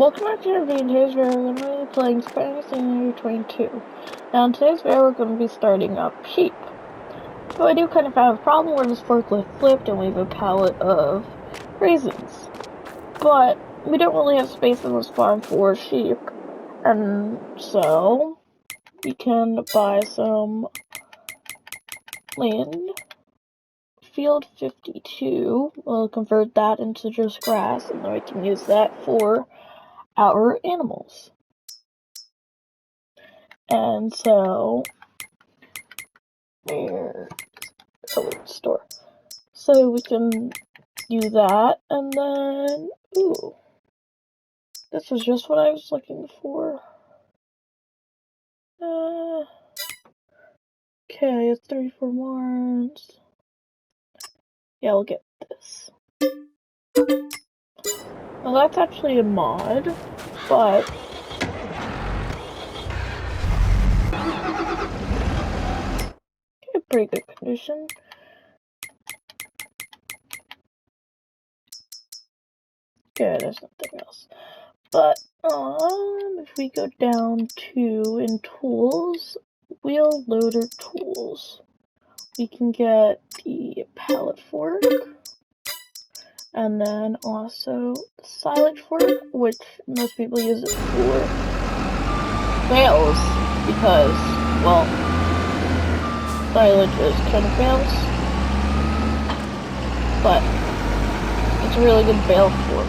Welcome back to our video. In today's video, we're going to be playing Spider-Man Simulator 22. Now, in today's video, we're going to be starting up sheep. So I do kind of have a problem where this forklift flipped and we have a pallet of raisins. But we don't really have space in this farm for sheep. And so, we can buy some land. Field 52, we'll convert that into just grass, and then we can use that for our animals. And so, store. So we can do that, and then, ooh, this was just what I was looking for. Okay, it's 34 Mars. Yeah, we'll get this. Well, that's actually a mod, but pretty good condition. Okay, there's nothing else. But if we go down to in tools, wheel loader tools, we can get the pallet fork, and then also the silage fork, which most people use it for bales because, well, silage is kind of bales, but it's a really good bale fork.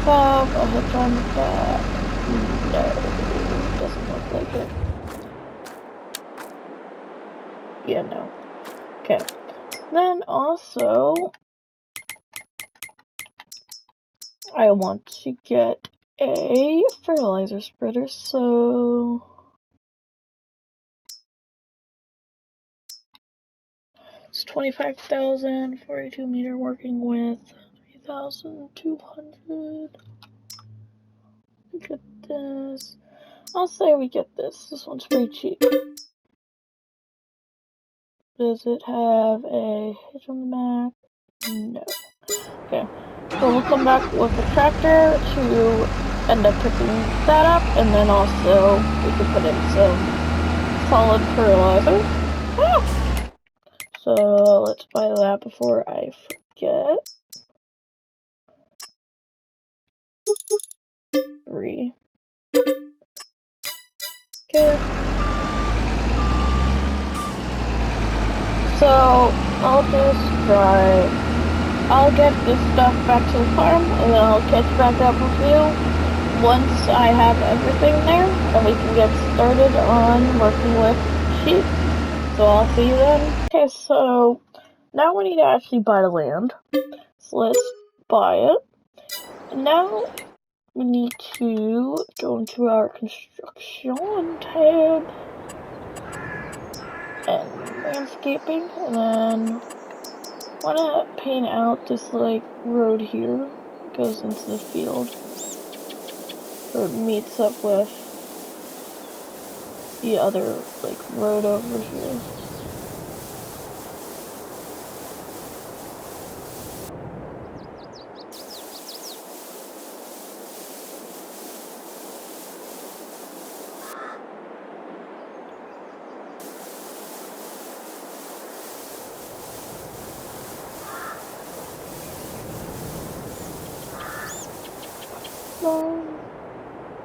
Have a hitch on the back. No, doesn't look like it. Yeah, no. Okay. Then also, I want to get a fertilizer spreader, so it's 25,000, 42 meter working with 3,200. Get this. I'll say we get this. This one's pretty cheap. Does it have a hitch on the back? No. Okay. So we'll come back with the tractor to end up picking that up, and then also we can put in some solid fertilizer. Ah! So let's buy that before I forget. 3. Okay. So I'll just drive. I'll get this stuff back to the farm, and then I'll catch back up with you once I have everything there, and we can get started on working with sheep. So I'll see you then. Okay, so now we need to actually buy the land. So let's buy it. And now we need to go into our construction tab and landscaping, and then I want to paint out this like road here. It goes into the field, or it meets up with the other like road over here.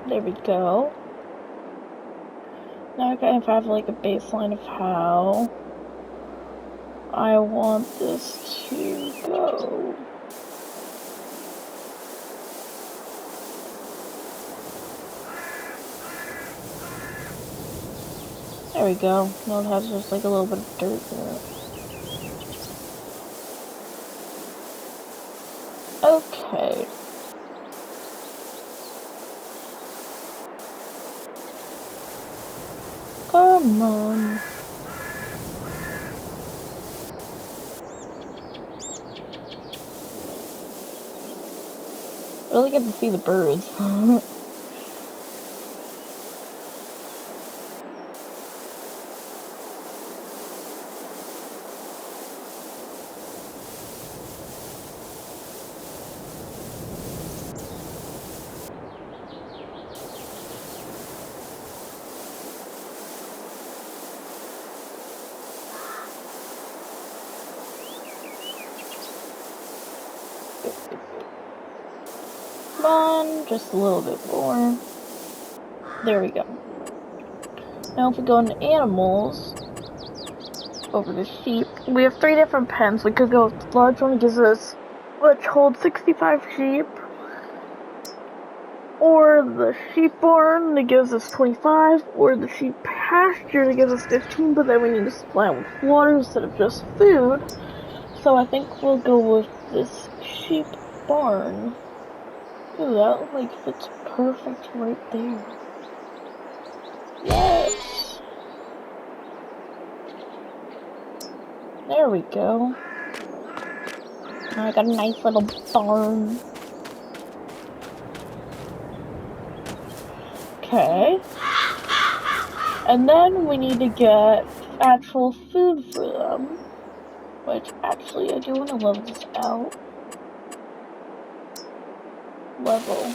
There we go. Now I kind of have like a baseline of how I want this to go. There we go. Now it has just like a little bit of dirt in it. Okay. Come on. Really get to see the birds. Come on, just a little bit more. There we go. Now if we go into animals, over to sheep, we have 3 different pens. We could go with the large one, gives us, which holds 65 sheep. Or the sheep barn that gives us 25, or the sheep pasture that gives us 15, but then we need to supply them with water instead of just food. So I think we'll go with this sheep barn. Ooh, that like fits perfect right there. Yes! There we go. Now I got a nice little barn. Okay. And then we need to get actual food for them. Which, actually, I do want to level this out. Level.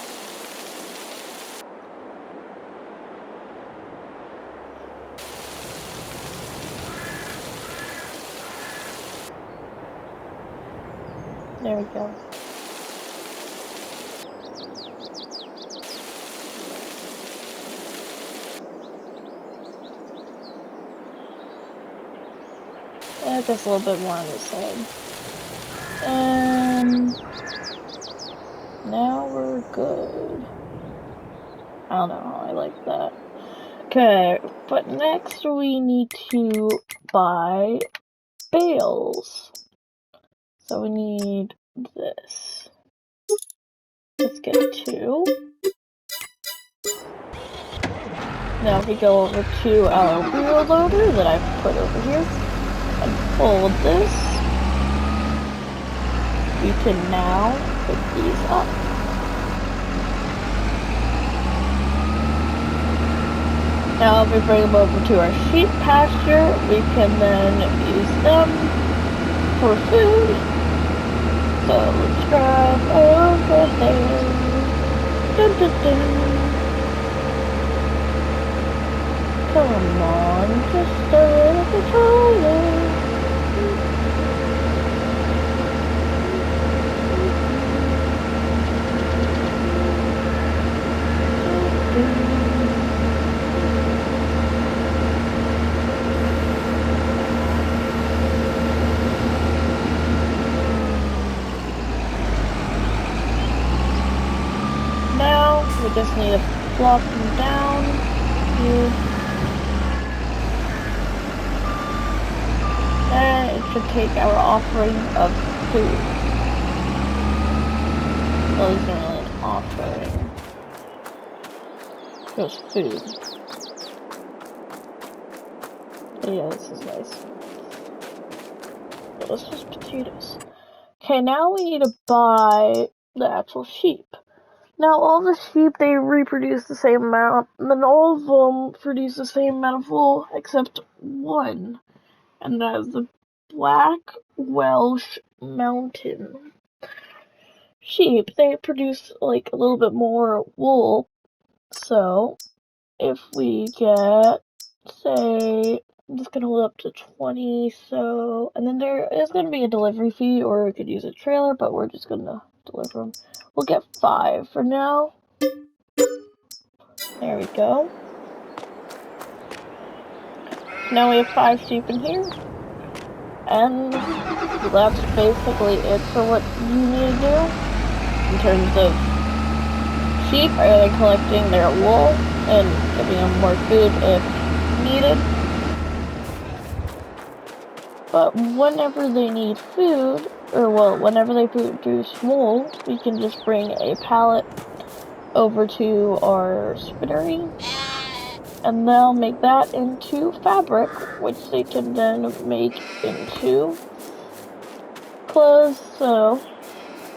There we go. Just a little bit more on this side. And now we're good. I don't know, I like that. Okay, but next we need to buy bales. So we need this. Let's get 2. Now if we go over to our wheel loader that I've put over here, and fold this, we can now pick these up. Now if we bring them over to our sheep pasture, we can then use them for food. So let's drive over there. Dun, dun, dun. Come on, just a little controller. Now we just need to flop them down here. And it should take our offering of food. Well, it's not really an offering. Just food. But yeah, this is nice. But it's just potatoes. Okay, now we need to buy the actual sheep. Now, all the sheep, they reproduce the same amount, and then all of them produce the same amount of wool, except one. And that is the Black Welsh Mountain sheep. They produce like a little bit more wool. So if we get, say, this can hold up to 20, so, and then there is going to be a delivery fee, or we could use a trailer, but we're just going to deliver them. We'll get 5 for now. There we go. Now we have 5 sheep in here. And that's basically it for what you need to do in terms of sheep. Are they collecting their wool and giving them more food if needed? But whenever they need food, or well, whenever they produce wool, we can just bring a pallet over to our spinnery, and they'll make that into fabric, which they can then make into clothes. So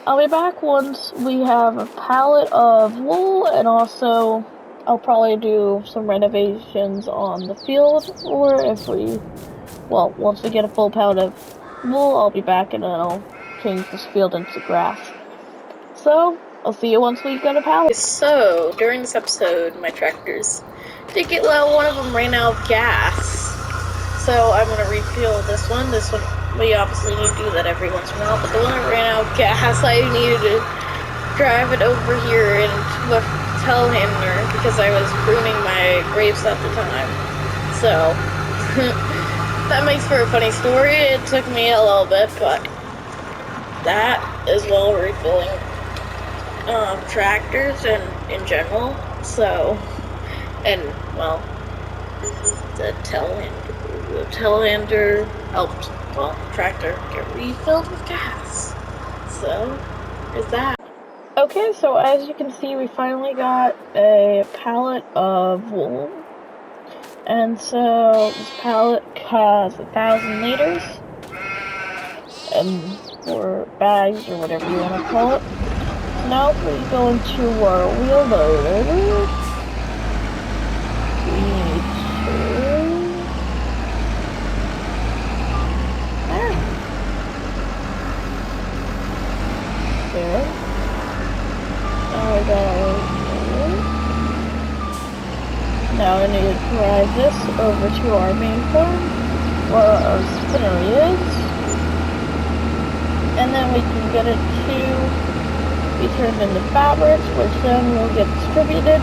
I'll be back once we have a pallet of wool, and also I'll probably do some renovations on the field, or if we, well, once we get a full pallet of wool, I'll be back and then I'll change this field into grass. So I'll see you once we get a pallet. So during this episode, my tractors did get low. One of them ran out of gas, so I'm gonna refuel this one. This one, we obviously need to do that every once in a while, but the one that ran out of gas, I needed to drive it over here and with telehandler because I was pruning my grapes at the time. So that makes for a funny story. It took me a little bit, but that is while refilling tractors and in general. So, and well, the telehandler helped tractor get refilled with gas. So, there's that. Okay, so as you can see, we finally got a pallet of wool. And so this pallet has 1,000 liters, or bags, or whatever you want to call it. So now if we go into our wheel loader, we need to... There. Now I got our wheel. Now I need to drive this over to our main farm, where our spinnery is. And then we can get it to be turned into fabrics, which then will get distributed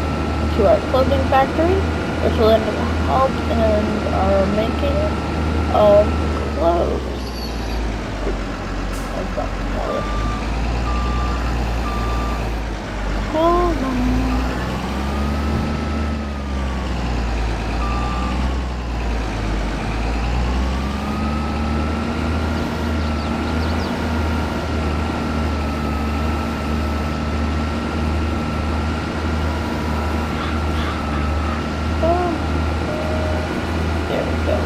to our clothing factory, which will end up help in our making of clothes. Come on. There we go.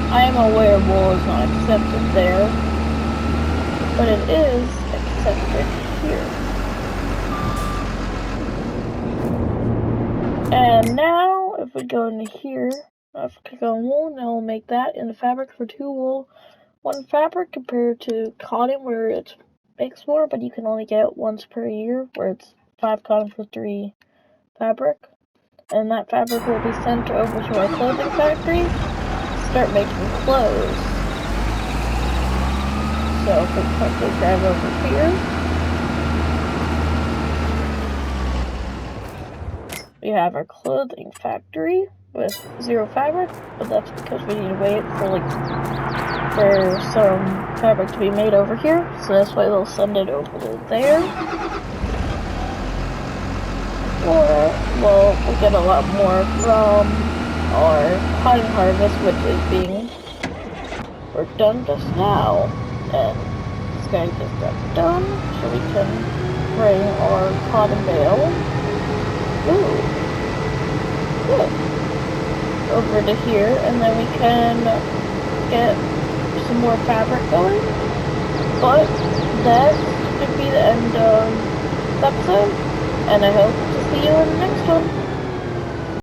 I am aware wool is not accepted there, but it is accepted here. And now, if we go into here, if we click on wool, now we'll make that into fabric for 2 wool, 1 fabric, compared to cotton where it makes more, but you can only get it once per year, where it's 5 cotton for 3 fabric. And that fabric will be sent over to our clothing factory to start making clothes. So if we quickly drive over here, we have our clothing factory with 0 fabric, but that's because we need to wait for some fabric to be made over here, so that's why they'll send it over there. Or, well, we'll get a lot more from our cotton harvest, which is being worked on just now. And this guy just got done, so we can bring our cotton bale. Ooh, good. Over to here, and then we can get some more fabric going. But that should be the end of this episode, and I hope to see you in the next one.